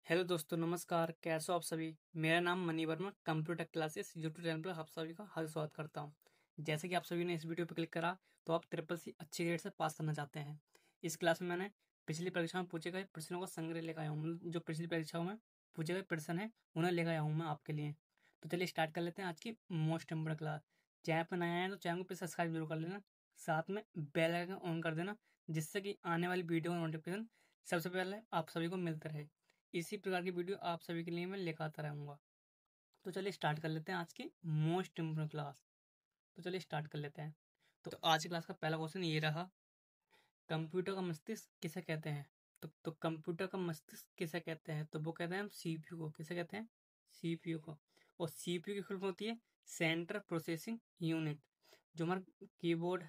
Hello दोस्तों, नमस्कार। कैसे हो आप सभी। मेरा नाम money Verma, computer classes YouTube channel पर आप सभी का हार्दिक स्वागत करता हूं। जैसे कि आप सभी ने इस वीडियो पर क्लिक करा तो आप ट्रिपल सी अच्छे ग्रेड से पास करना चाहते हैं। इस क्लास में मैंने पिछली परीक्षा में पूछे गए प्रश्नों का संग्रह लेकर आया हूँ। जो पिछली परीक्षाओं में पूछे गए प्रश्न है उन्हें लेकर आया हूँ मैं आपके लिए। तो चलिए स्टार्ट कर लेते हैं आज की मोस्ट इम्पोर्टेंट क्लास। चैनल पर नया है तो चैनल को प्लीज सब्सक्राइब जरूर कर लेना, साथ में बेल आइकन ऑन कर देना, जिससे कि आने वाली वीडियो का नोटिफिकेशन सबसे पहले आप सभी को मिलते रहे। इसी प्रकार की वीडियो आप सभी के लिए मैं लेकर आता रहूँगा। तो चलिए स्टार्ट कर लेते हैं आज की मोस्ट इम्पोर्टेंट क्लास। तो चलिए स्टार्ट कर लेते हैं। तो आज की क्लास का पहला क्वेश्चन ये रहा, कंप्यूटर का मस्तिष्क किसे कहते हैं। तो कंप्यूटर का मस्तिष्क किसे कहते हैं, तो वो कहते हैं हम सीपीयू को। किसे कहते हैं? सीपीयू को। और सीपीयू की फुल फॉर्म होती है सेंट्रल प्रोसेसिंग यूनिट। जो हमारा कीबोर्ड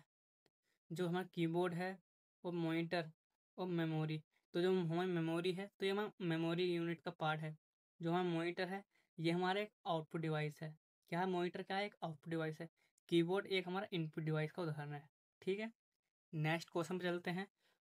जो हमारा कीबोर्ड है और मॉनिटर और मेमोरी। तो जो हमारी मेमोरी है तो ये हमारा मेमोरी यूनिट का पार्ट है। जो हमारा मॉनिटर है ये हमारा एक आउटपुट डिवाइस है। क्या है मॉनिटर? क्या है? एक आउटपुट डिवाइस है। कीबोर्ड एक हमारा इनपुट डिवाइस का उदाहरण है। ठीक है, नेक्स्ट क्वेश्चन पे चलते हैं।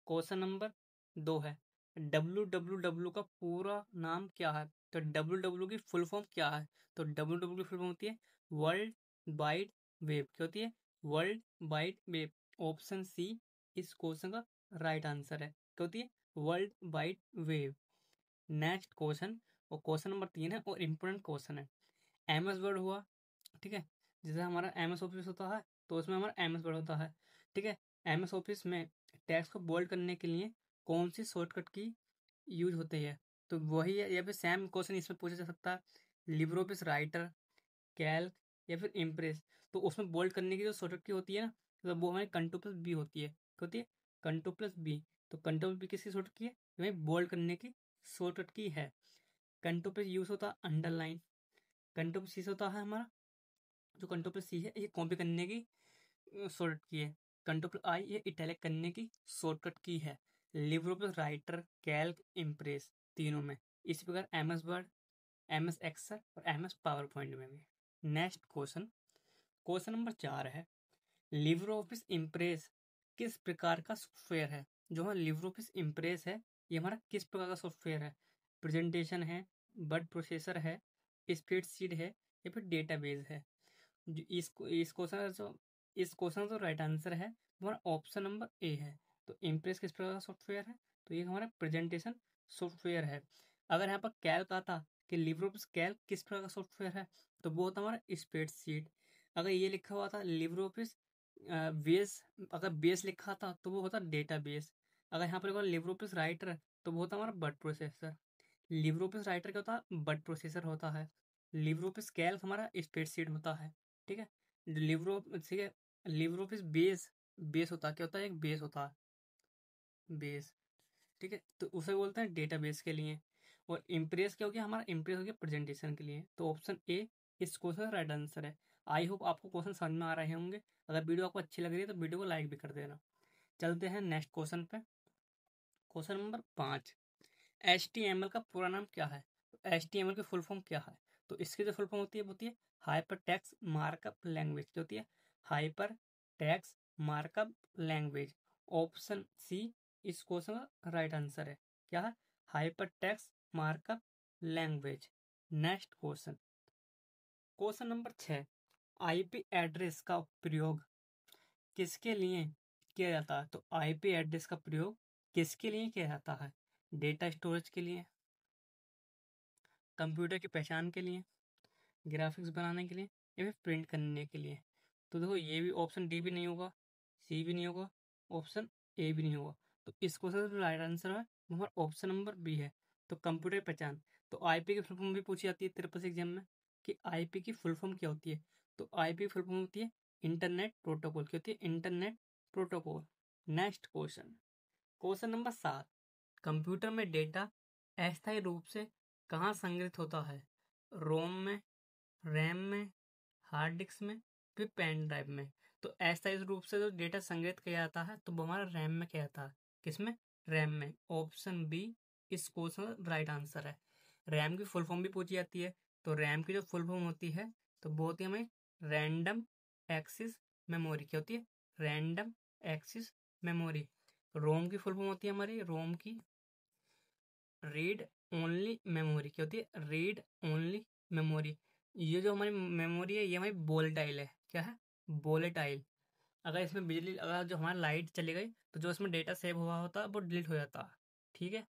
क्वेश्चन नंबर 2 है, डब्ल्यू का पूरा नाम क्या है। तो डब्ल्यू की फुल फॉर्म क्या है। तो डब्ल्यू की फुल फॉर्म होती है वर्ल्ड वाइड वेब। क्या होती है? World wide web. Option C इस क्वेश्चन का राइट आंसर है। क्या होती है? World wide web. Next question, और क्वेश्चन नंबर 3 है और इम्पोर्टेंट क्वेश्चन है। एम एस वर्ड हुआ, ठीक है, जैसे हमारा एम एस ऑफिस होता है तो उसमें हमारा एम एस वर्ड होता है। ठीक है, एम एस ऑफिस में टेक्स्ट को बोल्ड करने के लिए कौन सी शॉर्टकट की यूज होती है। तो वही है, या फिर सेम क्वेश्चन इसमें पूछा जा सकता है। लिब्रे ऑफिस राइटर, कैल्क या फिर इम्प्रेस। तो उसमें बोल्ड करने की जो शॉर्टकट की होती है ना, तो वो हमारी कंट्रोल प्लस बी होती है। क्या होती है? Control plus B. तो कंट्रोल बी किसकी शॉर्टकट की है? ये बोल्ड करने की शॉर्टकट की है। कंट्रोल प्लस यूज होता है अंडरलाइन। कंट्रोल प्लस सी से होता है हमारा, जो कंट्रोल प्लस सी है ये कॉपी करने की शॉर्टकट की है। कंट्रोल प्लस आई ये इटैलिक करने की शॉर्टकट की है। Libre Office Writer, Calc, Impress तीनों में। इसी प्रकार M S Word, M S Excel और एम एस पावर पॉइंट में भी। नेक्स्ट क्वेश्चन, क्वेश्चन नंबर 4 है, लिब्रे ऑफिस इम्प्रेस किस प्रकार का सॉफ्टवेयर है। जो हमारा लिब्रे ऑफिस इम्प्रेस है ये हमारा किस प्रकार का सॉफ्टवेयर है। प्रेजेंटेशन है, वर्ड प्रोसेसर है, स्प्रेडशीट है या फिर डेटाबेस है। जो इस क्वेश्चन का जो राइट आंसर है हमारा ऑप्शन नंबर ए है। तो इम्प्रेस किस प्रकार का सॉफ्टवेयर है, तो ये हमारा प्रेजेंटेशन सॉफ्टवेयर है। अगर यहाँ पर कैल्क आता कि लिब्रे कैल्क किस प्रकार का सॉफ्टवेयर है, तो वो होता हमारा स्प्रेडशीट। अगर ये लिखा हुआ था लिब्रे ऑफिस बेस, अगर बेस लिखा था तो वो होता डेटा बेस। अगर यहाँ पर लिब्रे ऑफिस राइटर तो वो होता हमारा word processor. Libre Office writer क्या होता है? वर्ड प्रोसेसर होता है। लिब्रे ऑफिस कैल्क हमारा स्प्रेडशीट होता है। ठीक है, ठीक है, लिब्रे ऑफिस बेस, बेस होता है, क्या होता है? एक बेस होता है, बेस। ठीक है, तो उसे बोलते हैं डेटाबेस के लिए। और इम्प्रेस क्या हो गया? हमारा इम्प्रेस हो गया प्रेजेंटेशन के लिए। तो ऑप्शन ए इस क्वेश्चन का राइट आंसर है। आई होप आपको क्वेश्चन समझ में आ रहे होंगे। अगर वीडियो आपको अच्छी लग रही है तो वीडियो को लाइक भी कर देना। चलते हैं नेक्स्ट क्वेश्चन पे। क्वेश्चन नंबर 5, HTML का पूरा नाम क्या है। तो HTML की फुल फॉर्म क्या है। तो इसकी जो फुल फॉर्म होती है वो होती है हाइपर टेक्स्ट मार्कअप लैंग्वेज। क्या होती है? Hyper text markup language. Option C इस क्वेश्चन का राइट आंसर है। क्या है? Hyper text markup language. Next question, question number 6, IP address का प्रयोग किसके लिए किया जाता है। तो आईपी एड्रेस का प्रयोग किसके लिए किया जाता है? डेटा स्टोरेज के लिए, कंप्यूटर की पहचान के लिए, ग्राफिक्स बनाने के लिए या फिर प्रिंट करने के लिए। तो देखो ये भी ऑप्शन डी भी नहीं होगा, सी भी नहीं होगा, ऑप्शन ए भी नहीं होगा। तो इस क्वेश्चन का राइट आंसर है वो हमारा ऑप्शन नंबर बी है। तो कंप्यूटर पहचान। तो आईपी की फुल फॉर्म भी पूछी जाती है ट्रिपल एग्जाम में कि आईपी की फुल फॉर्म क्या होती है। तो आईपी फुल फॉर्म होती है इंटरनेट प्रोटोकॉल। क्या होती है? Internet protocol. Next question, question number 7, computer में डेटा अस्थायी रूप से कहाँ संग्रहित होता है। रोम में, रैम में, हार्ड डिस्क में, फिर पेन ड्राइव में। तो अस्थायी रूप से जो डेटा संग्रहित किया जाता है तो वो हमारा रैम में किया जाता है। किसमें? रैम में। ऑप्शन बी इस क्वेश्चन का राइट आंसर है। रैम की फुल फॉर्म भी पूछी जाती है। तो रैम की जो फुल फॉर्म होती है तो वो होती है हमें रैंडम एक्सिस मेमोरी। क्या होती है? Random axis memory. रोम की फुल फॉर्म होती है हमारी रोम की रीड ओनली मेमोरी क्या होती है? Read only memory. ये जो हमारी मेमोरी है ये हमारी वोलेटाइल है। क्या है? वोलेटाइल। अगर इसमें बिजली, अगर जो हमारी लाइट चली गई तो जो इसमें डेटा सेव हुआ होता है वो डिलीट हो जाता है। ठीक है।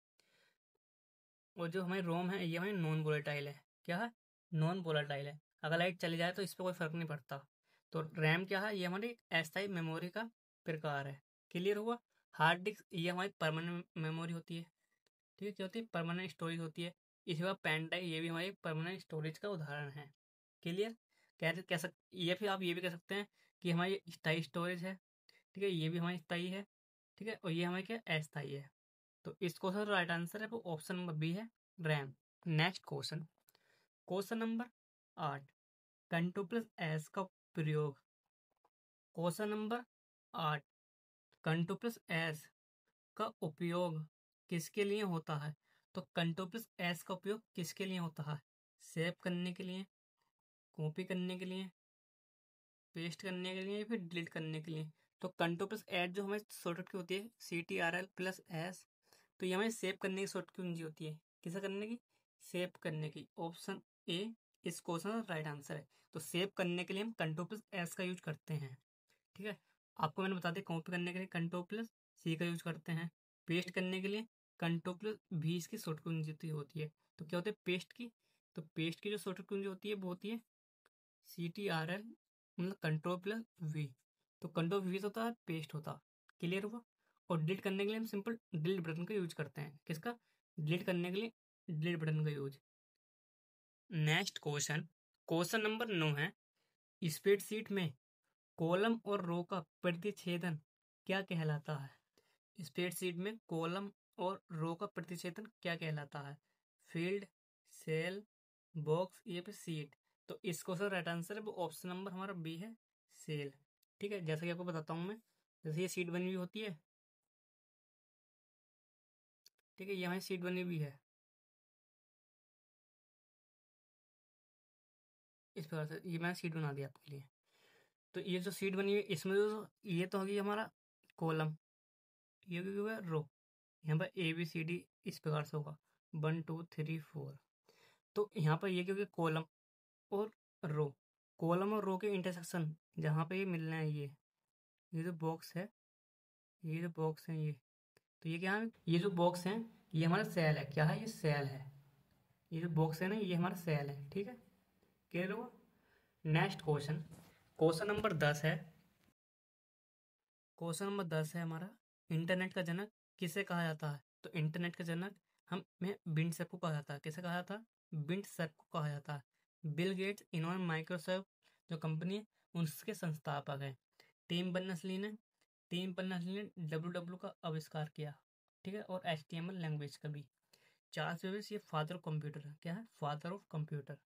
और जो हमारी रोम है ये हमारी नॉन वोलेटाइल है। क्या है? नॉन वोलेटाइल है। अगर लाइट चली जाए तो इस पर कोई फर्क नहीं पड़ता। तो रैम क्या है? ये हमारी अस्थायी मेमोरी का प्रकार है। क्लियर हुआ? हार्ड डिस्क ये हमारी परमानेंट मेमोरी होती है। ठीक है, क्या होती है? परमानेंट स्टोरेज होती है। इसी बार पेन ड्राइव ये भी हमारी परमानेंट स्टोरेज का उदाहरण है। क्लियर? कह सकते ये, फिर आप ये भी कह सकते हैं कि हमारी स्थायी स्टोरेज है। ठीक है, ये भी हमारी स्थायी है। ठीक है, और ये हमारी क्या? अस्थायी है। तो इस क्वेश्चन का राइट आंसर है वो ऑप्शन नंबर बी है, RAM. Next question, question number 8, control plus S का प्रयोग। Question number 8, control plus S का उपयोग किसके लिए होता है? तो कंट्रोल प्लस एस का उपयोग किसके लिए होता है? सेव करने के लिए, कॉपी करने के लिए, पेस्ट करने के लिए, या फिर डिलीट करने के लिए। तो कंट्रोल प्लस एस जो हमारी शॉर्टकट की होती है, CTRL प्लस एस, तो ये हमें सेव करने की शॉर्टकट कुंजी होती है। किसे करने की? सेव करने की। ऑप्शन ए इस क्वेश्चन का राइट आंसर है। तो सेव करने के लिए हम कंट्रोल प्लस एस का यूज करते हैं। ठीक है, आपको मैंने बता दिया। कॉपी करने के लिए कंट्रोल प्लस सी का यूज करते हैं। पेस्ट करने के लिए कंट्रोल प्लस भी इसकी शॉर्टकट कुंजी होती है। तो क्या होती है पेस्ट की? तो पेस्ट की जो शॉर्टकट कुंजी होती है वो होती है CTRL, मतलब कंट्रोल प्लस वी। तो कंट्रोल वी से होता है पेस्ट होता। क्लियर हुआ? और डिलीट करने के लिए हम सिंपल डिलीट बटन का यूज करते हैं। किसका? डिलीट करने के लिए डिलीट बटन का use. Next question, question number 9 है, स्प्रेडशीट में कॉलम और रो का प्रतिच्छेदन क्या कहलाता है? स्प्रेडशीट में कॉलम और रो का प्रतिच्छेदन क्या कहलाता है? फील्ड, सेल, बॉक्स, या फिर सीट। तो इस क्वेश्चन राइट आंसर है वो ऑप्शन नंबर हमारा बी है, सेल। ठीक है, जैसा कि आपको बताता हूँ मैं, जैसे ये सीट बनी हुई होती है। ठीक है, ये हमारी सीट बनी हुई है इस प्रकार से। ये मैंने सीट बना दिया आपके लिए। तो ये जो सीट बनी हुई है इसमें जो ये तो होगी हमारा कॉलम, ये होगा रो। यहाँ पर ABCD इस प्रकार से होगा, 1 2 3 4। तो यहाँ पर ये क्योंकि कॉलम और रो, कॉलम और रो के इंटरसेक्शन जहाँ पे ये मिलना है, ये जो बॉक्स है, ये जो बॉक्स है ये, तो ये क्या है? ये जो बॉक्स है ये हमारा सेल है। क्या है? ये सेल है। ये जो बॉक्स है ना ये हमारा सेल है। ठीक है, क्लियर हुआ? नेक्स्ट क्वेश्चन, क्वेश्चन नंबर 10 है। क्वेश्चन नंबर 10 है हमारा, इंटरनेट का जनक किसे कहा जाता है? तो इंटरनेट का जनक हमें बिंड सर को कहा जाता है। किसे कहा जाता है? बिंड सर को कहा जाता है। बिल गेट्स, इन्होंने माइक्रोसॉफ्ट जो कंपनी है उसके संस्थापक हैं। टिम बर्नर्स-ली ने टिम बर्नर्स-ली ने WW का आविष्कार किया। ठीक है, और HTML लैंग्वेज का भी। चार्ल्स बेबेज ये फादर ऑफ कंप्यूटर है। क्या है? Father of computer.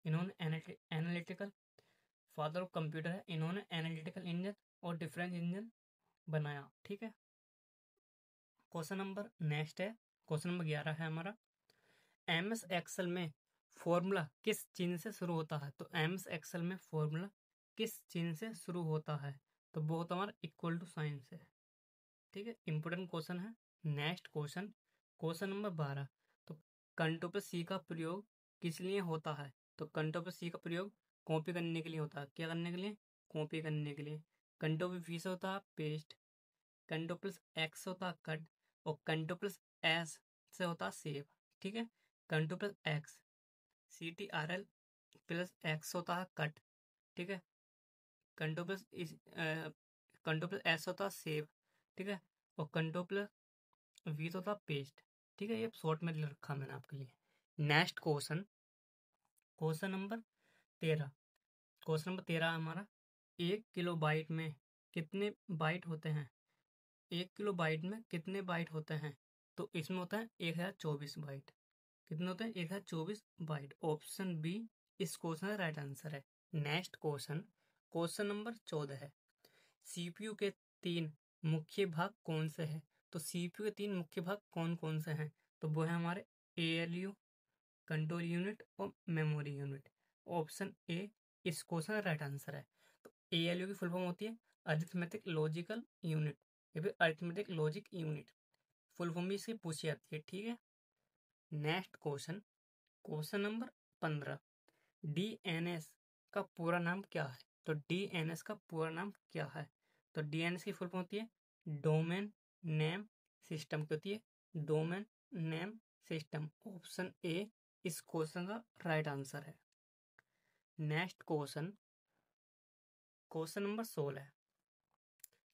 इन्होंने एनालिटिकल, फादर ऑफ कंप्यूटर है। इन्होंने एनालिटिकल इंजन और डिफरेंस इंजन बनाया। ठीक है, क्वेश्चन नंबर नेक्स्ट है, क्वेश्चन नंबर 11 है हमारा, MS एक्सेल में फॉर्मूला किस चिन्ह से शुरू होता है? तो MS एक्सेल में फॉर्मूला किस चिन्ह से शुरू होता है? तो वो होता है हमारा इक्वल टू साइन से। ठीक है, इंपॉर्टेंट क्वेश्चन है। नेक्स्ट क्वेश्चन, क्वेश्चन नंबर 12, तो कंट्रोल पे सी का प्रयोग किस लिए होता है? तो कंट्रोल पे सी का प्रयोग कॉपी करने के लिए होता है। क्या करने के लिए? कॉपी करने के लिए। कंट्रोल पे वी से होता है पेस्ट, कंट्रोल प्लस एक्स होता है कट, और कंट्रोल प्लस एस से होता है सेव। ठीक है, control plus x, CTRL plus x होता है कट। ठीक है, control plus control plus S होता है सेव। ठीक है, और कंट्रोल प्लस वी होता है पेस्ट। ठीक है, ये शॉर्ट में रखा मैंने आपके लिए। Next question, question number 13, question number 13 हमारा, 1 किलो बाइट में कितने बाइट होते हैं? 1 किलो बाइट में कितने बाइट होते हैं? तो इसमें होता है 1024 बाइट। कितने होते हैं? 1024 बाइट। ऑप्शन बी इस क्वेश्चन का राइट आंसर है। नेक्स्ट क्वेश्चन, क्वेश्चन नंबर 14 है, CPU के 3 मुख्य भाग कौन से हैं? तो CPU के 3 मुख्य भाग कौन कौन से हैं? तो वो है हमारे ALU, कंट्रोल यूनिट और मेमोरी यूनिट। ऑप्शन ए इस क्वेश्चन का राइट आंसर है। तो ALU की फुल फॉर्म होती है अरिथमेटिक लॉजिकल यूनिट, या फिर arithmetic logic unit. Full form भी इसकी पूछी जाती है। ठीक है, next question, question number 15, DNS का पूरा नाम क्या है? तो डीएनएस का पूरा नाम क्या है? तो डीएनएस की फुल फॉर्म होती है डोमेन नेम सिस्टम। क्या होती है? Domain name system. Option A इस क्वेश्चन का राइट आंसर है। Next question, question number 16,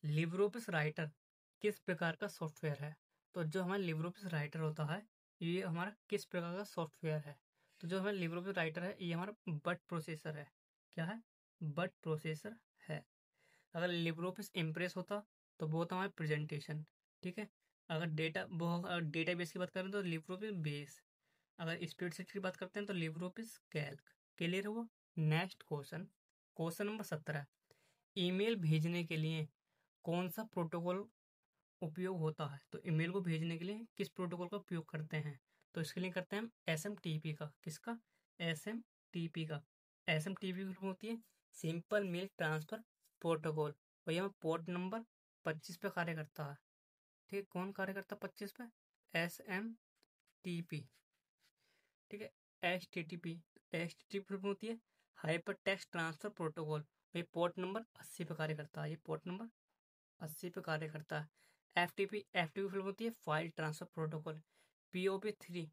LibreOffice writer किस प्रकार का सॉफ्टवेयर है? तो जो हमारा लिब्रोपिस राइटर होता है ये हमारा किस प्रकार का सॉफ्टवेयर है? तो जो हमारा लिब्रोपिस राइटर है ये हमारा बट प्रोसेसर है। क्या है? बट प्रोसेसर है। अगर लिब्रोपिस इम्प्रेस होता तो वो होता हमारा प्रेजेंटेशन। ठीक है। अगर डेटा बेस की बात करें तो लिब्रोपिस बेस। अगर स्प्रेडशीट की बात करते हैं तो लिब्रोपिस कैल्क। क्लियर हुआ? Next question, question number 17, email भेजने के लिए कौन सा प्रोटोकॉल उपयोग होता है? तो ईमेल को भेजने के लिए किस प्रोटोकॉल का उपयोग करते हैं? तो इसके लिए करते हैं हम SMTP का। किसका? SMTP का। SMTP की होती है सिंपल मेल ट्रांसफर प्रोटोकॉल। भैया मैं पोर्ट नंबर 25 पे कार्य करता है। ठीक है, कौन कार्य करता है 25 पे? SMTP। ठीक है, HTTP होती है हाइपर टेक्स्ट ट्रांसफर प्रोटोकॉल। ये पोर्ट नंबर 80 पे कार्य करता है। ये पोर्ट नंबर 80 पे कार्य करता है। एफ टी पी फिल्म होती है file transfer protocol. P O P three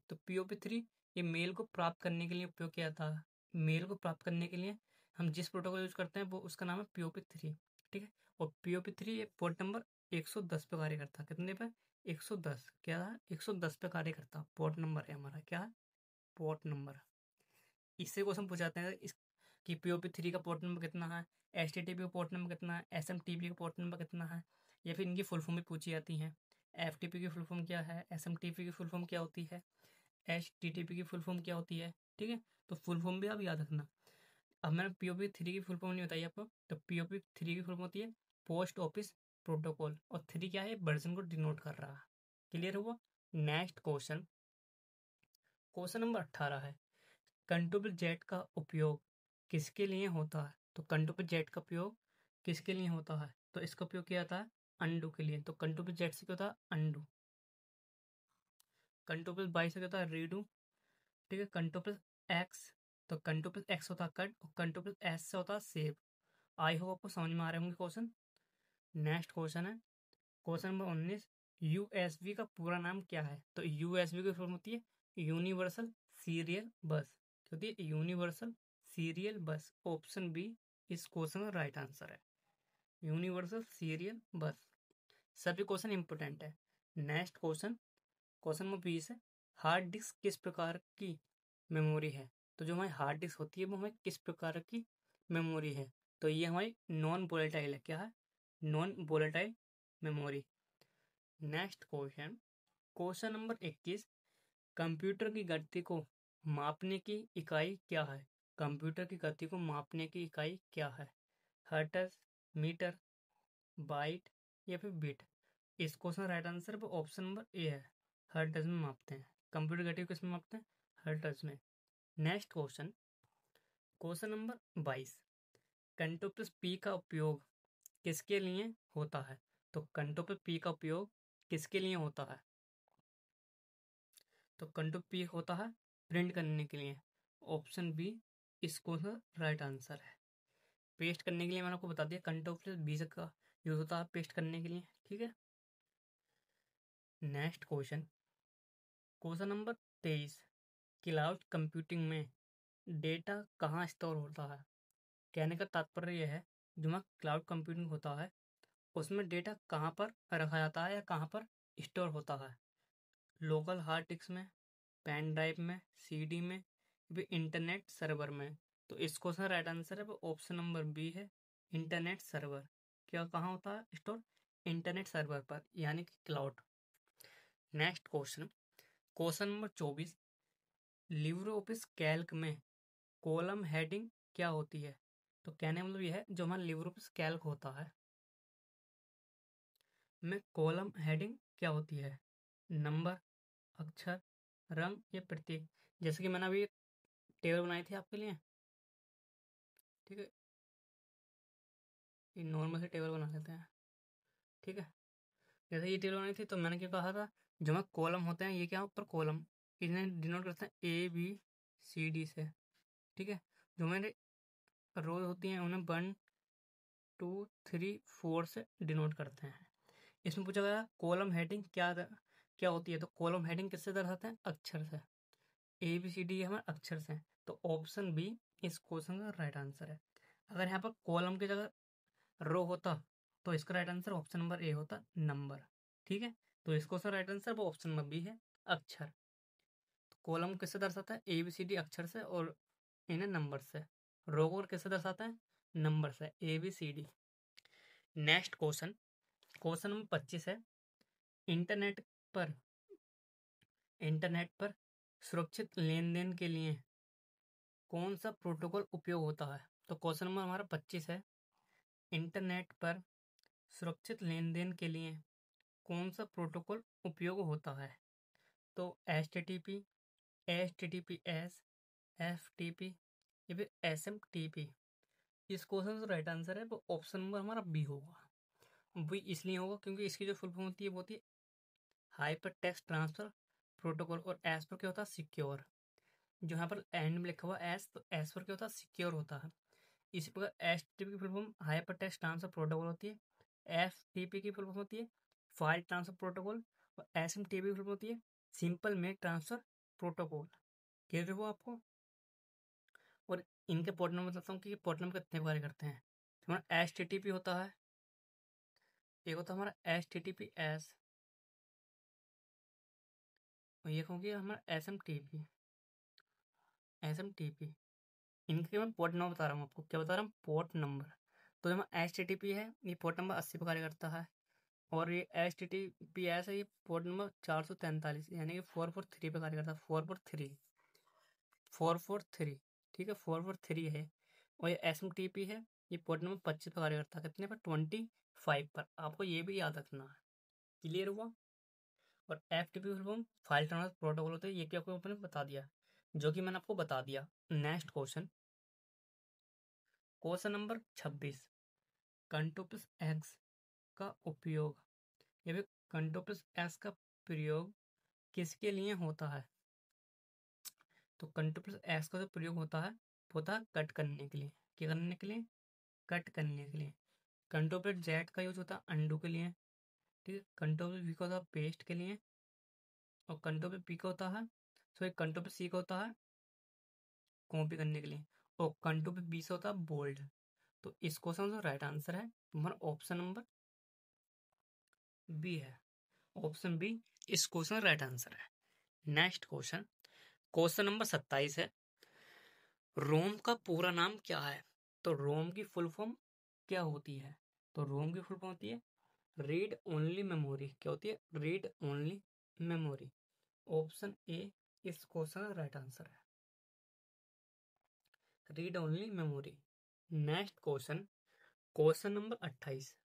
तो पी ओ पी थ्री ये मेल को प्राप्त करने के लिए उपयोग किया था। मेल को प्राप्त करने के लिए हम जिस प्रोटोकॉल यूज करते हैं वो उसका नाम है पी ओ पी थ्री। ठीक है, और पी ओ पी थ्री ये पोर्ट नंबर 110 पे कार्य करता है। कितने पे? 110। क्या है? 110 पे कार्य करता है। पोर्ट नंबर है हमारा। क्या है? Port number. इससे क्वेश्चन पूछाते हैं इस कि पी का पोर्ट नंबर कितना है, HTTP का पोर्ट नंबर कितना है, SMTP का पोर्ट नंबर कितना है, या फिर इनकी फुल फॉर्म भी पूछी जाती हैं। FTP की फुल फॉर्म क्या है, SMTP की फुल फॉर्म क्या होती है, HTTP की फुल फॉर्म क्या होती है। ठीक है, तो फुल फॉर्म भी आप याद रखना। अब मैंने पी की फुल फॉर्म नहीं बताई आपको। तो पी की फुल फॉर्म होती है पोस्ट ऑफिस प्रोटोकॉल, और 3 क्या है? वर्जन को डिनोट कर रहा है। क्लियर हुआ? नेक्स्ट क्वेश्चन, क्वेश्चन नंबर 18 है, कंट्रोल जेट का उपयोग किसके लिए होता है? तो कंट्रोल जेट का उपयोग किसके लिए होता है? तो इसका उपयोग किया जाता है अंडू के लिए। तो कंट्रोल जेट से क्या होता है? अंडू। कंट्रोल बाई से क्या होता है? रीडू। ठीक है, कंट्रोल एक्स, तो कंट्रोल एक्स होता है कट, और कंट्रोल एस से होता है सेव। आई होप आपको समझ में आ रहे होंगे क्वेश्चन। नेक्स्ट क्वेश्चन है क्वेश्चन नंबर 19, यूएसबी का पूरा नाम क्या है? तो यूएसबी की फॉर्म होती है यूनिवर्सल सीरियल बस। क्या होती है? Universal serial bus. Option B इस क्वेश्चन का राइट आंसर है, यूनिवर्सल सीरियल बस। सभी क्वेश्चन इंपोर्टेंट है। नेक्स्ट क्वेश्चन, क्वेश्चन नंबर 20 है, हार्ड डिस्क किस प्रकार की मेमोरी है? तो जो हमारी हार्ड डिस्क होती है वो हमें किस प्रकार की मेमोरी है? तो ये हमारी नॉन वोलेटाइल है। क्या है? Non volatile memory. Next question, question number 21, computer की गति को मापने की इकाई क्या है? कंप्यूटर की गति को मापने की इकाई क्या है? हर्ट्ज, मीटर, बाइट, या फिर बिट? इस क्वेश्चन का right answer option number A है, हर्ट्ज में मापते हैं। कंप्यूटर गति को किसमें मापते हैं? हर्ट्ज में। Next question, question number 22, control plus P का उपयोग किसके लिए होता है? तो कंट्रोल प्लस पी का उपयोग किसके लिए होता है? तो कंट्रोल पी होता है प्रिंट करने के लिए। ऑप्शन बी इस क्वेश्चन राइट आंसर है। पेस्ट करने के लिए मैंने आपको बता दिया कंट्रोल प्लस बी का यूज होता है पेस्ट करने के लिए। ठीक है। Next question, question number 23, cloud computing में डेटा कहाँ स्टोर होता है? कहने का तात्पर्य यह है जो हमारा क्लाउड कंप्यूटिंग होता है उसमें डेटा कहाँ पर रखा जाता है या कहाँ पर स्टोर होता है? लोकल हार्ड डिस्क में, पेन ड्राइव में, सीडी में, भी इंटरनेट सर्वर में? तो इस क्वेश्चन राइट आंसर है वो ऑप्शन नंबर बी है, इंटरनेट सर्वर। क्या कहाँ होता है स्टोर? इंटरनेट सर्वर पर, यानी कि cloud. Next question, question number 24, Libre office Calc में कॉलम हेडिंग क्या होती है? तो कहने का मतलब यह है जो हमारा लिब्रे ऑफिस कैल्क होता है में कॉलम हेडिंग क्या होती है? नंबर, अक्षर, रंग, या प्रतीक? जैसे कि मैंने अभी एक टेबल बनाई थी आपके लिए। ठीक है, ये नॉर्मल से टेबल बना लेते हैं। ठीक है, जैसे ये टेबल बनाई थी तो मैंने क्या कहा था जो हमारे कॉलम होते हैं, ये क्या ऊपर कॉलम, इन्हें डिनोट करते हैं ABCD से, ठीक है। जो हमारे रो होती हैं उन्हें 1 2 3 4 से डिनोट करते हैं। इसमें पूछा गया कॉलम हेडिंग क्या होती है, तो कॉलम हेडिंग किससे दर्शाते हैं, अक्षर से। ABCD हमारे अक्षर से, तो ऑप्शन बी इस क्वेश्चन का राइट आंसर है। अगर यहाँ पर कॉलम की जगह रो होता तो इसका right answer option number A होता, नंबर, ठीक है। तो इस क्वेश्चन राइट आंसर वो ऑप्शन नंबर बी है, अक्षर। तो कॉलम किससे दर्शाता है, ABCD अक्षर से, और इन्हें नंबर से। रो को किससे दर्शाता है, नंबर से, ABCD। Next question, question number 25 है। इंटरनेट पर इंटरनेट पर सुरक्षित लेन देन के लिए कौन सा प्रोटोकॉल उपयोग होता है। तो क्वेश्चन नंबर हमारा 25 है। इंटरनेट पर सुरक्षित लेन देन के लिए कौन सा प्रोटोकॉल उपयोग होता है। तो HTTP, HTTPS, FTP या फिर SMTP। इस क्वेश्चन का राइट आंसर है वो ऑप्शन नंबर हमारा बी होगा। बी इसलिए होगा क्योंकि इसकी जो फुल फॉर्म होती है वो होती है हाइपर टेक्स्ट ट्रांसफर प्रोटोकॉल, और एस पर क्या होता है, सिक्योर। जो यहाँ पर एंड में लिखा हुआ एस, तो एस पर क्या होता है, सिक्योर होता है। इसी प्रकार HTTP की full form hyper text transfer protocol होती है। FTP की फुल फॉर्म होती है फाइल ट्रांसफर प्रोटोकॉल, और SMTP की फुल फॉर्म होती है simple mail transfer protocol. Clear हुआ आपको। और इनके पोर्ट नंबर बताता हूँ कि पोर्ट नंबर कितने बार करते हैं। हमारा HTTP होता है, एक होता है हमारा HTTPS, और एक हो गया हमारा SMTP। इनके मैं पोर्ट नंबर बता रहा हूँ आपको, क्या बता रहा हूँ, पोर्ट नंबर। तो हमारा HTTP है, ये पोर्ट नंबर 80 पर कार्य करता है, और ये HTTPS है, ये पोर्ट नंबर 443 यानी कि 443 पे कार्य करता है। 443, ठीक है, 443 है। और ये SMTP है, ये पोर्ट नंबर 25 पे कार्य करता है, कितने पर, 25 पर। आपको ये भी याद रखना है। क्लियर हुआ। और FTP full form file transfer protocol होता है, ये भी आपको मैंने बता दिया, जो कि मैंने आपको बता दिया। Next question, question number 26। कंटोपस एक्स का उपयोग या फिर कंटोपस एक्स का प्रयोग किसके लिए होता है। तो कंटोपस एक्स का जो प्रयोग होता है कट करने के लिए। क्या करने के लिए, कट करने के लिए। कंटोपस जेड का यूज होता है अंडू के लिए, ठीक है। कंटोपस वी का होता है पेस्ट के लिए, और कंटोपस पी का होता है, सॉरी कंटोपस सी का होता है कॉपी करने के लिए, और कंटोपस बी से होता है बोल्ड। तो इस क्वेश्चन का राइट आंसर है तुम्हारा ऑप्शन नंबर बी है। ऑप्शन बी इस क्वेश्चन राइट आंसर है। नेक्स्ट क्वेश्चन, क्वेश्चन नंबर 27 है। रोम का पूरा नाम क्या है। तो रोम की फुल फॉर्म क्या होती है। तो रोम की फुल फॉर्म होती है रीड ओनली मेमोरी। क्या होती है, read only memory. Option A इस क्वेश्चन का राइट आंसर है, read only memory. Next question, question number 28।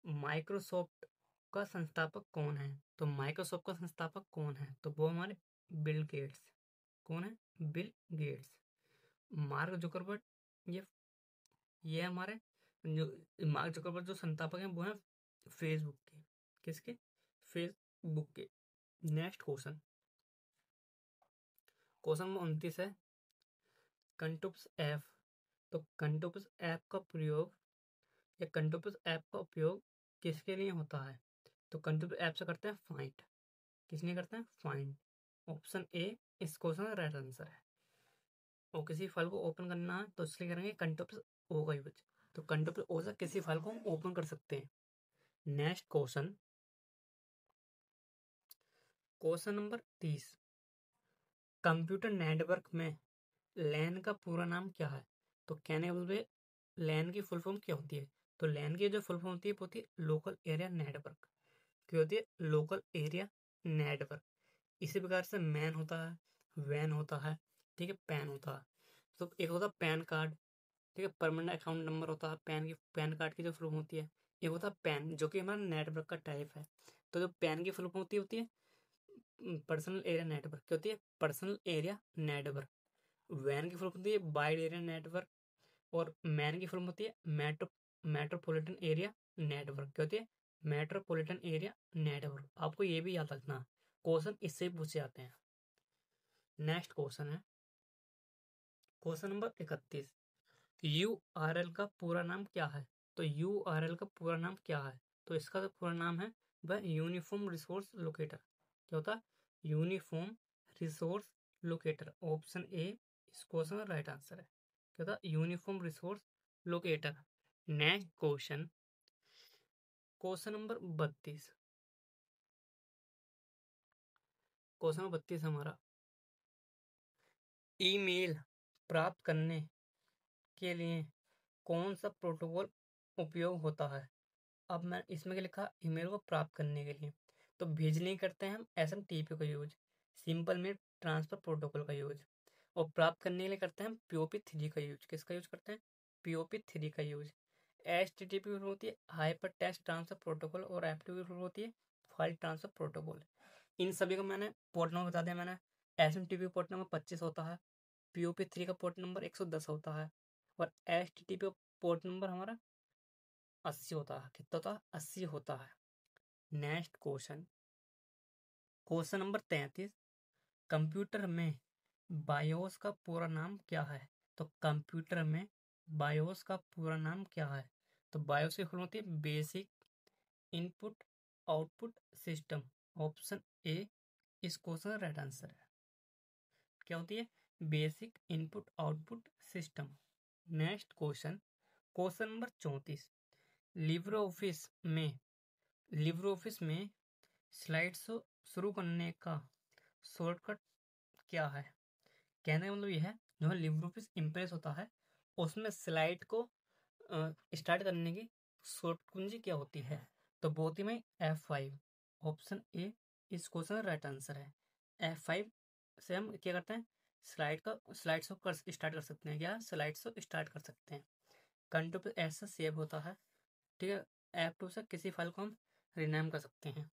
Microsoft का संस्थापक कौन है। तो माइक्रोसॉफ्ट का संस्थापक कौन है, तो वो हमारे बिल गेट्स। कौन है, बिल गेट्स। मार्क जुकरबर्ग, ये ये हमारे जो मार्क जुकरबर्ग जो संस्थापक हैं वो हैं फेसबुक के। किसके, फेसबुक के। नेक्स्ट क्वेश्चन, क्वेश्चन नंबर 29 है। कंटोप्स ऐप, तो कंटोप्स ऐप का प्रयोग या कंटोप्स ऐप का उपयोग किसके लिए होता है। तो कंटोप्स ऐप से करते हैं फाइंड। किस लिए करते हैं, फाइंड। ऑप्शन ए इस क्वेश्चन का राइट आंसर है। और किसी फाइल को ओपन करना है तो इसलिए करेंगे कंटोप्स ओ का यूज। तो कंटोप्स ओ से किसी फाइल को हम ओपन कर सकते हैं। Next question, question number 30। Computer network में लैन का पूरा नाम क्या है। तो कहने बोलते लैन की फुल फॉर्म क्या होती है। तो लैन की जो फुल फॉर्म होती है वो होती है लोकल एरिया नेटवर्क। क्या होती है, लोकल एरिया नेटवर्क। इसी प्रकार से मैन होता है, वैन होता है, ठीक है, पैन होता है। तो एक होता है पैन कार्ड, ठीक है, परमानेंट अकाउंट नंबर होता है पैन की, पैन कार्ड की जो फुल फॉर्म होती है। एक होता है पैन जो कि हमारा नेटवर्क का टाइप है। तो जो पैन की फुल फॉर्म होती है पर्सनल एरिया नेटवर्क। क्या होती है, पर्सनल एरिया नेटवर्क। वैन की फुल फॉर्म होती है वाइड एरिया नेटवर्क। और मैन की फुल फॉर्म होती है मेट्रोपॉलिटन एरिया नेटवर्क। क्या होती है, मेट्रोपॉलिटन एरिया नेटवर्क। आपको ये भी याद रखना, क्वेश्चन इससे भी पूछे जाते हैं। नेक्स्ट क्वेश्चन है क्वेश्चन नंबर 31। URL का पूरा नाम क्या है? तो URL का पूरा नाम क्या है? तो इसका जो पूरा नाम है वह यूनिफॉर्म रिसोर्स लोकेटर। क्या होता है? Uniform resource locator. Option A इस क्वेश्चन का राइट आंसर है। क्या होता है? Uniform resource locator. Next question, question number 32। Question number 32 हमारा, ईमेल प्राप्त करने के लिए कौन सा प्रोटोकॉल उपयोग होता है? अब मैं इसमें क्या लिखा, ईमेल को प्राप्त करने के लिए, तो भेजने ही करते हैं हम SMTP का use, simple mail transfer protocol का यूज, और प्राप्त करने के लिए करते हैं हम POP3 का यूज। किसका यूज करते हैं? POP3 का यूज। HTTP होती है हाइपर टेक्स्ट ट्रांसफर प्रोटोकॉल, और FTP होती है फाइल ट्रांसफर प्रोटोकॉल। इन सभी को मैंने पोर्ट नंबर बता दिया मैंने। SMTP पोर्ट नंबर 25 होता है, POP3 का पोर्ट नंबर 110 होता है, और HTTP पोर्ट नंबर हमारा 80 होता है। कितना होता है? 80 होता है। Next question, question number 33। Computer में बायोस का पूरा नाम क्या है? तो कंप्यूटर में बायोस का पूरा नाम क्या है? तो बायोस की फुल होती है basic input output system. Option A इस क्वेश्चन का राइट आंसर है। क्या होती है? Basic input output system. Next question, question number 34। Libre office में लिब्रे ऑफिस में स्लाइड शो शुरू करने का शॉर्टकट क्या है? कहने का मतलब यह है, जो लिब्रे ऑफिस इम्प्रेस होता है उसमें स्लाइड को स्टार्ट करने की शॉर्ट कुंजी क्या होती है? तो बहुत ही में F5। ऑप्शन ए इस क्वेश्चन का राइट आंसर है। F5 से हम क्या करते हैं? स्लाइड शो कर स्टार्ट कर सकते हैं। क्या? स्लाइड शो स्टार्ट कर सकते हैं। कंट्रोल पे एस से सेव होता है। ठीक है। F2 से किसी फाइल को हम रिनेम कर सकते हैं।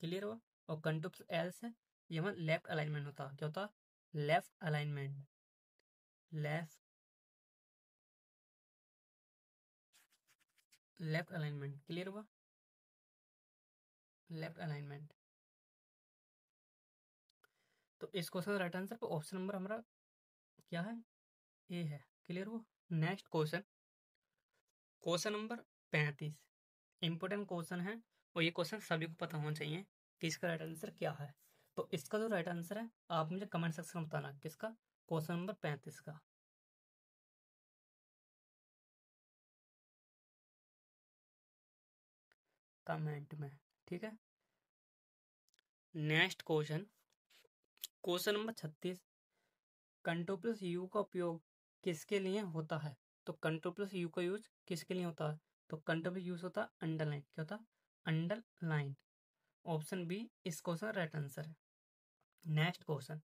क्लियर हुआ? और कंट्रोल एल से ये हमारा लेफ्ट अलाइनमेंट होता है। क्या होता है? Left alignment. Left left alignment. Clear हुआ? Left alignment. तो इस क्वेश्चन का राइट आंसर पे ऑप्शन नंबर हमारा क्या है? ए है। क्लियर हुआ? Next question, question number 35। Important question है, और ये क्वेश्चन सभी को पता होना चाहिए कि इसका राइट आंसर क्या है। तो इसका जो राइट आंसर है आप मुझे कमेंट सेक्शन में बताना। किसका? क्वेश्चन नंबर 35 का। कमेंट में। ठीक है। Next question, question number 36। Control plus you का उपयोग किसके लिए होता है? तो कंट्रोल प्लस यू का यूज किसके लिए होता है? तो कंट्रोल प्लस यूज होता है अंडरलाइन। क्या होता है? अंडरलाइन। ऑप्शन बी इस क्वेश्चन का राइट आंसर है। Next question,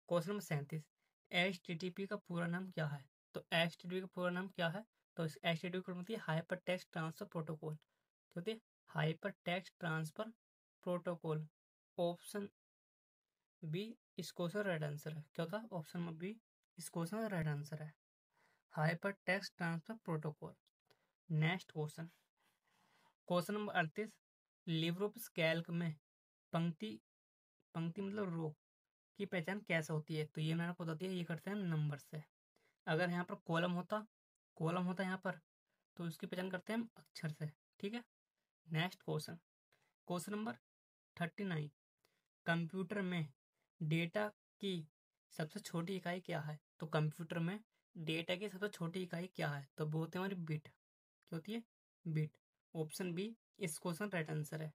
question number 37। HTTP का पूरा नाम क्या है? तो HTTP का पूरा नाम क्या है? तो इस HTTP को होती है हाइपर टेक्स्ट ट्रांसफर प्रोटोकॉल। क्या होती है? Hyper text transfer protocol. Option B इस क्वेश्चन का राइट आंसर है। क्या होता है? ऑप्शन नंबर बी इस क्वेश्चन का राइट आंसर है। Hyper text transfer protocol. Next question, question number 38। LibreOffice Calc में पंक्ति पंक्ति मतलब रो की पहचान कैसे होती है? तो ये मैंने आपको बता दिया, ये करते हैं नंबर से। अगर यहाँ पर कॉलम होता यहाँ पर, तो इसकी पहचान करते हैं हम अक्षर से। ठीक है। Next question, question number 39। Computer में डेटा की सबसे छोटी इकाई क्या है? तो कंप्यूटर में डेटा की सबसे छोटी इकाई क्या है? तो वो होती है हमारी बिट। क्या होती है? बिट। ऑप्शन बी इस क्वेश्चन राइट आंसर है।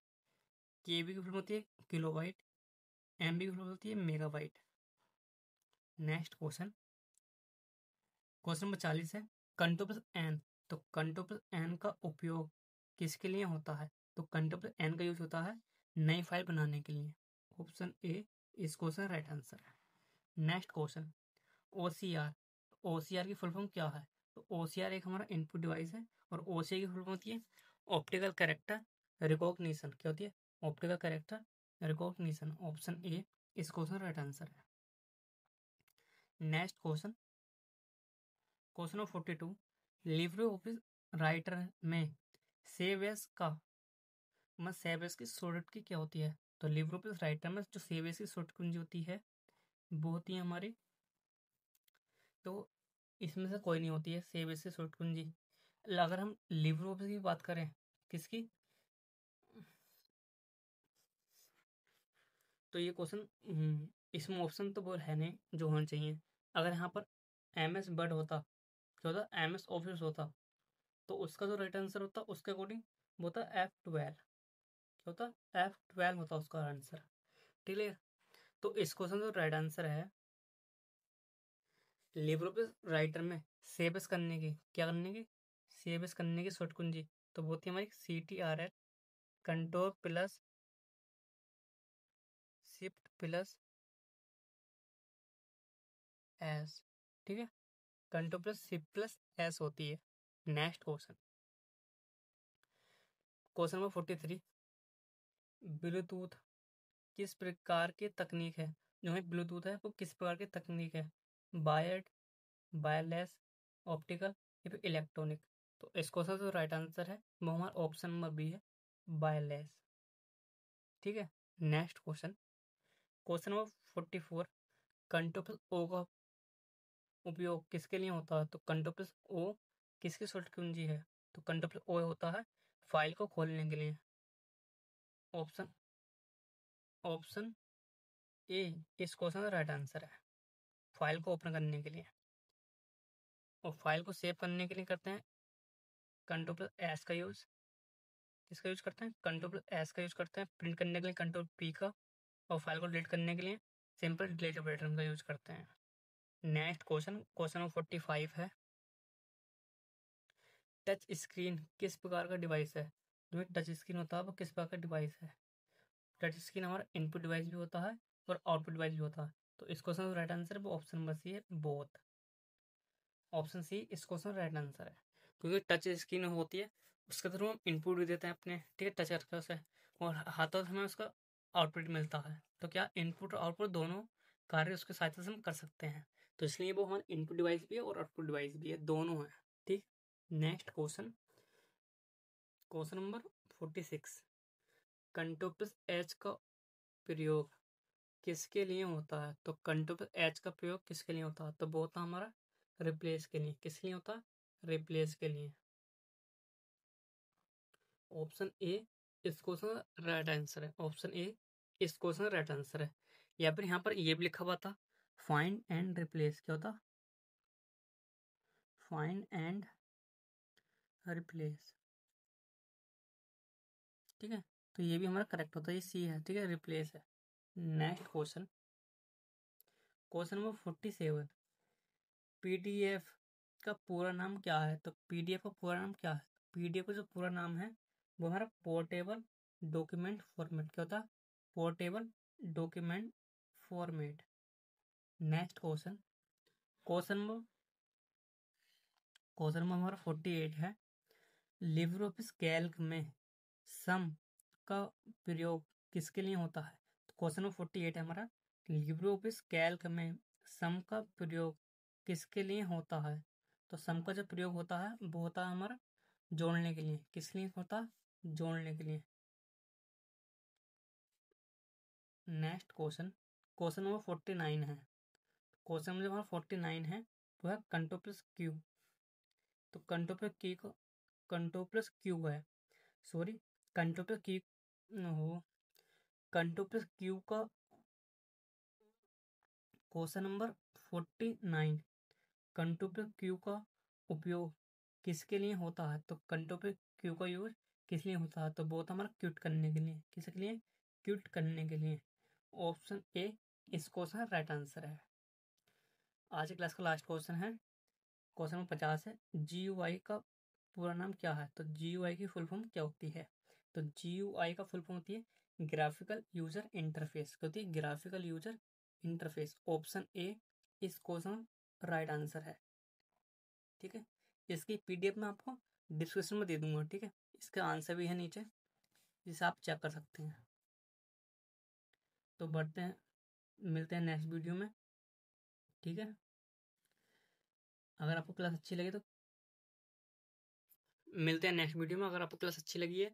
केबी की फुल होती है किलोबाइट, एमबी की फुल होती है megabyte. Next question, question number 40 है कंट्रोल प्लस एन। तो कंट्रोल प्लस एन का उपयोग किसके लिए होता है? तो कंट्रोल प्लस एन का यूज होता है नई फाइल बनाने के लिए। ऑप्शन ए इस क्वेश्चन राइट आंसर है। Next question, OCR। OCR की फुल फॉर्म क्या है? तो OCR एक हमारा इनपुट डिवाइस है, और OCR की फुल फॉर्म होती है ऑप्टिकल कैरेक्टर रिकॉग्निशन। क्या होती है? Optical character recognition. Option A इस क्वेश्चन राइट आंसर है। Next question, question number 42। Libre Office writer में सेव एज का मैं सेबेस की शॉर्टकट की क्या होती है, तो लिब्रोपिस राइटर में जो सेबेस की शॉर्ट कुंजी होती है वो होती है हमारी, तो इसमें से कोई नहीं होती है सेबेस की शॉर्ट कुंजी। अगर हम लिब्रोपिस की बात करें, किसकी, तो ये क्वेश्चन इसमें ऑप्शन तो वो है नहीं जो होना चाहिए। अगर यहाँ पर एम एस बर्ड होता, क्या होता, एम एस ऑफिस होता, तो उसका जो राइट आंसर होता उसके अकॉर्डिंग वो होता F12, क्या होता, F12 होता उसका आंसर। क्लियर। तो इस क्वेश्चन का राइट आंसर है लिब्रोपिस राइटर में सेबस करने की, क्या करने की, सेबस करने की शॉर्ट कुंजी, तो वो होती है हमारी CTRL control plus shift plus S. ठीक है, control plus shift plus S होती है। Next question, question number 43, Bluetooth किस प्रकार की तकनीक है, जो है ब्लूटूथ है वो किस प्रकार की तकनीक है, वायर्ड, वायरलेस, ऑप्टिकल या फिर इलेक्ट्रॉनिक। तो इस क्वेश्चन का जो राइट आंसर है वो हमारा ऑप्शन नंबर बी है, वायरलेस। ठीक है। Next question, question number 44, control O का उपयोग किसके लिए होता है, तो कंट्रोल ओ किसकी शॉर्ट कुंजी है, तो कंट्रोल ओ होता है फाइल को खोलने के लिए। ऑप्शन ऑप्शन ए इस क्वेश्चन का राइट आंसर है, फाइल को ओपन करने के लिए। और फाइल को सेव करने के लिए करते हैं कंट्रोल एस का यूज। किसका यूज करते हैं, कंट्रोल एस का यूज करते हैं। प्रिंट करने के लिए कंट्रोल पी का, और फाइल को डिलीट करने के लिए सिंपल डिलीट ऑपरेटर का यूज करते हैं। नेक्स्ट क्वेश्चन, क्वेश्चन नंबर 45 है, टच स्क्रीन किस प्रकार का डिवाइस है, जो टच स्क्रीन होता है वो किस प्रकार का डिवाइस है। टच स्क्रीन हमारा इनपुट डिवाइस भी होता है और आउटपुट डिवाइस भी होता है। तो इस क्वेश्चन का राइट आंसर है वो ऑप्शन नंबर सी है, बोथ। ऑप्शन सी इस क्वेश्चन का राइट आंसर है, क्योंकि टच स्क्रीन होती है उसके थ्रू हम इनपुट भी देते हैं अपने, ठीक है, टच करके उसे, और हाथों से हमें उसका आउटपुट मिलता है। तो क्या इनपुट और आउटपुट दोनों कार्य उसके सहायता से हम कर सकते हैं। तो इसलिए वो हमारा इनपुट डिवाइस भी है और आउटपुट डिवाइस भी है, दोनों है। ठीक। Next question, question number 46, control H का प्रयोग किसके लिए होता है, तो कंट्रोल एच का प्रयोग किसके लिए होता है, तो वो होता है हमारा रिप्लेस के लिए। किस लिए होता है, रिप्लेस के लिए। ऑप्शन ए इस क्वेश्चन का राइट आंसर है, ऑप्शन ए इस क्वेश्चन का राइट आंसर है। या फिर यहाँ पर ये भी लिखा हुआ था फाइंड एंड रिप्लेस, क्या होता, फाइंड एंड रिप्लेस। ठीक है, तो ये भी हमारा करेक्ट होता है, ये सी है। ठीक है, रिप्लेस है। Next question, question number 47, PDF का पूरा नाम क्या है, तो पीडीएफ का पूरा नाम क्या है, पीडीएफ का जो पूरा नाम है वो हमारा पोर्टेबल डॉक्यूमेंट फॉर्मेट, क्या होता है, portable document format. Next question, question number हमारा 48 है, लिब्रे ऑफिस कैल्क में सम का प्रयोग किसके लिए होता है, तो क्वेश्चन नंबर 48 है हमारा, लिब्रे ऑफिस कैल्क में सम का प्रयोग किसके लिए होता है, तो सम का जो प्रयोग होता है वो होता है हमारा जोड़ने के लिए। किस लिए होता है, जोड़ने के लिए। नेक्स्ट क्वेश्चन, क्वेश्चन नंबर 49 है, क्वेश्चन नंबर हमारा 49 है वो है कंट्रोल प्लस क्यू। तो कंट्रोल प्लस क्यू को, कंट्रोल प्लस क्यू है, सॉरी, कंट्रोल प्लस क्यू हो, कंट्रोल प्लस क्यू का question number 49, control plus Q का उपयोग किसके लिए होता है, तो कंट्रोल प्लस क्यू का यूज किस लिए होता है, तो वो होता है हमारा क्यूट करने के लिए। किसके लिए, क्यूट करने के लिए। ऑप्शन ए इस क्वेश्चन का राइट आंसर है। आज की क्लास का लास्ट क्वेश्चन है, क्वेश्चन नंबर 50 है, GUI का पूरा नाम क्या है, तो GUI की फुल फॉर्म क्या होती है, तो GUI का फुल फॉर्म होती है ग्राफिकल यूजर इंटरफेस, क्या होती है, graphical user interface. Option A इस क्वेश्चन राइट आंसर है। ठीक है, इसकी PDF में आपको डिस्क्रिप्शन में दे दूंगा। ठीक है, इसका आंसर भी है नीचे, जिसे आप चेक कर सकते हैं। तो बढ़ते हैं, मिलते हैं नेक्स्ट वीडियो में। ठीक है, अगर आपको क्लास अच्छी लगे तो मिलते हैं नेक्स्ट वीडियो में। अगर आपको क्लास अच्छी लगी है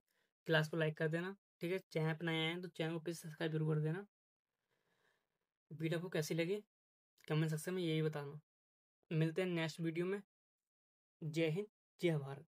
क्लास को लाइक कर देना। ठीक है, चैनल पर नए आए हैं तो चैनल को प्लीज़ सब्सक्राइब जरूर कर देना। वीडियो आपको कैसी लगी कमेंट सेक्शन में यही बताना। मिलते हैं नेक्स्ट वीडियो में। जय हिंद, जय भारत।